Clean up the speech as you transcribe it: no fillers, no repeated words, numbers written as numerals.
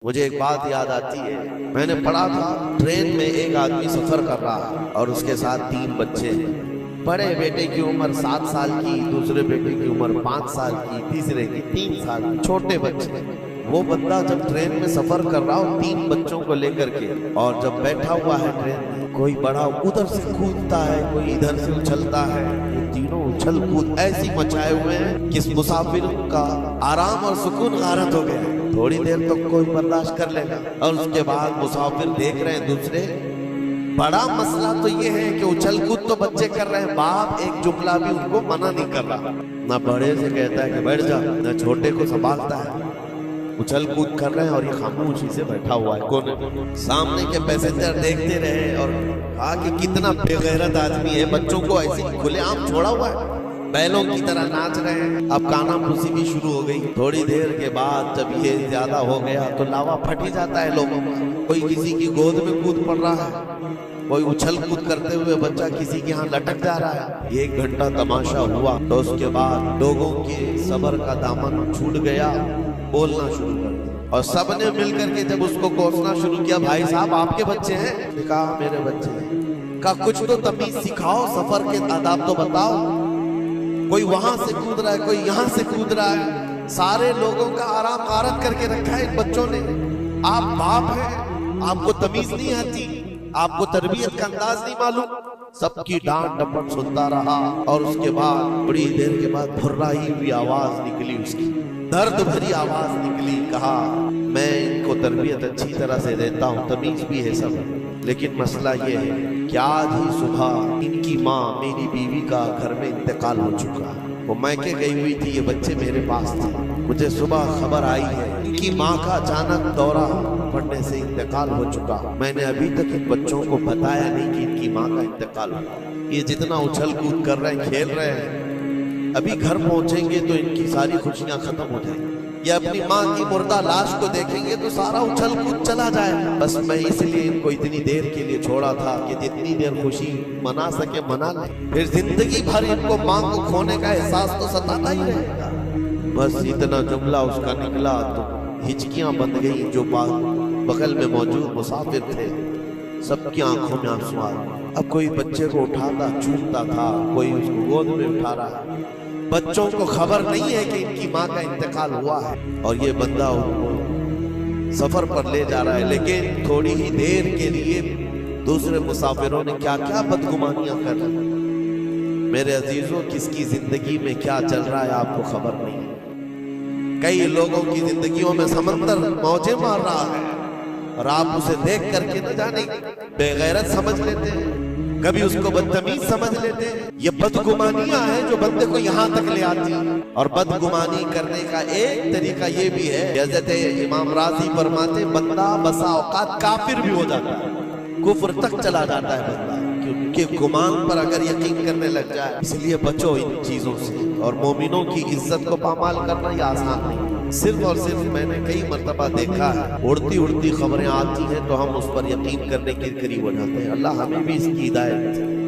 مجھے ایک بات یاد آتی ہے، میں نے پڑھا تھا ٹرین میں ایک آدمی سفر کر رہا ہے اور اس کے ساتھ 3 بچے ہیں۔ بڑے بیٹے کی عمر 7 سال کی، دوسرے بیٹے کی عمر 5 سال کی، تیسرے کی 3 سال کی، چھوٹے بچے۔ وہ بندہ جب ٹرین میں سفر کر رہا ہو 3 بچوں کو لے کر کے، اور جب بیٹھا ہوا ہے ٹرین میں، کوئی بڑا ادھر سے کودتا ہے، کوئی ادھر سے اچھلتا ہے، یہ تینوں اچھل کود ایسی مچائے ہوئے ہیں کہ اس مسافر کا آرام اور سکون غارت ہو گیا۔ تھوڑی دیر تک کوئی برداشت کر لے گا، اور اس کے بعد مسافر دیکھ رہے ہیں دوسرے۔ بڑا مسئلہ تو یہ ہے کہ اچھل کود تو بچے کر رہے ہیں، باپ ایک جملہ بھی ان کو منع نہیں کر رہا، نہ بڑے سے کہتا ہے کہ بیٹھ جا، نہ چھوٹے کو سنبھالتا ہے۔ اچھل کود کر رہے ہیں اور یہ خاموشی سے بیٹھا ہوا ہے کونے۔ سامنے کے پیسنجر دیکھتے رہے اور کہا کہ کتنا بے غیرت آدمی ہے، بچوں کو ایسے کھلے عام چھوڑا ہوا ہے، بیلوں کی طرح ناچ رہے ہیں۔ اب کانا پھوسی بھی شروع ہو گئی۔ تھوڑی دیر کے بعد جب یہ زیادہ ہو گیا تو لاوا پھٹ ہی جاتا ہے لوگوں کا۔ کوئی کسی کی گود میں کود پڑ رہا ہے، کوئی اچھل کود کرتے ہوئے بچہ کسی کے ہاں لٹک جا رہا ہے۔ 1 گھنٹہ تماشا ہوا تو اس کے بعد لوگوں کے صبر کا دامن چھوٹ گیا، بولنا شروع کر دیا، اور سب نے مل کر کے جب اس کو کوسنا شروع کیا، بھائی صاحب آپ کے بچے ہیں؟ کہا میرے بچے ہیں۔ کہا کچھ تو تمیز سکھاؤ، سفر کے آداب تو بتاؤ۔ کوئی وہاں سے کود رہا ہے، کوئی یہاں سے کود رہا ہے، سارے لوگوں کا آرام غارت کر کے رکھا ہے ان بچوں نے۔ آپ باپ ہیں، آپ کو تمیز نہیں آتی، آپ کو تربیت کا انداز نہیں معلوم۔ سب کی ڈانٹ ڈپٹ سنتا رہا، اور اس کے بعد بڑی دیر کے بعد بھرائی ہوئی آواز نکلی، اس کی درد بھری آواز نکلی۔ کہا میں ان کو تربیت اچھی طرح سے دیتا ہوں، تمیز بھی ہے سب، لیکن مسئلہ یہ ہے کہ آج ہی صبح ان کی ماں میری بیوی کا گھر میں انتقال ہو چکا ہے۔ وہ میکے گئی ہوئی تھی، یہ بچے میرے پاس تھے، مجھے صبح خبر آئی ہے ان کی ماں کا اچانک دورہ پڑنے سے انتقال ہو چکا۔ میں نے ابھی تک ان بچوں کو بتایا نہیں کہ ان کی ماں کا انتقال ہوا۔ یہ جتنا اچھل کود کر رہے ہیں، کھیل رہے ہیں، ابھی گھر پہنچیں گے تو ان کی ساری خوشیاں ختم ہو جائیں گی۔ یہ اپنی ماں کی مردہ لاش کو دیکھیں گے تو سارا اچھل کود چلا جائے گا۔ بس میں اس لیے ان کو اتنی دیر کے لیے چھوڑا تھا کہ جتنی دیر خوشی منا سکے منا لیں، پھر زندگی بھر ان کو ماں کو کھونے کا احساس تو ستاتا ہی رہے گا۔ بس اتنا جملہ اس کا نکلا تو ہچکیاں بند گئی۔ جو بغل میں موجود مسافر تھے سب کی آنکھوں میں آنسو آ گئے۔ اب کوئی بچے کو اٹھاتا چومتا تھا، کوئی اس کو گود میں اٹھا رہا ہے۔ بچوں کو خبر نہیں ہے کہ ان کی ماں کا انتقال ہوا ہے، اور یہ بندہ ان کو سفر پر لے جا رہا ہے، لیکن تھوڑی ہی دیر کے لیے دوسرے مسافروں نے کیا کیا بدگمانیاں کر لی۔ میرے عزیزوں، کس کی زندگی میں کیا چل رہا ہے آپ کو خبر نہیں ہے۔ کئی لوگوں کی زندگیوں میں سمندر موجیں مار رہا ہے، اور آپ اسے دیکھ کر کے نہ جانے بے غیرت سمجھ لیتے ہیں، کبھی اس کو بدتمیز سمجھ لیتے ہیں۔ یہ بدگمانیاں ہیں جو بندے کو یہاں تک لے آتی ہیں۔ اور بدگمانی کرنے کا ایک طریقہ یہ بھی ہے کہ حضرت امام راضی فرماتے بندہ بسا اوقات کافر بھی ہو جاتا ہے، کفر تک چلا جاتا ہے بندہ، کیونکہ گمان پر اگر یقین کرنے لگ جائے۔ اس لیے بچو ان چیزوں سے، اور مومنوں کی عزت کو پامال کرنا یہ آسان نہیں۔ صرف اور صرف میں نے کئی مرتبہ دیکھا ہے، اڑتی اڑتی خبریں آتی ہیں تو ہم اس پر یقین کرنے کے قریب ہو جاتے ہیں۔ اللہ ہمیں بھی اس کی ہدایت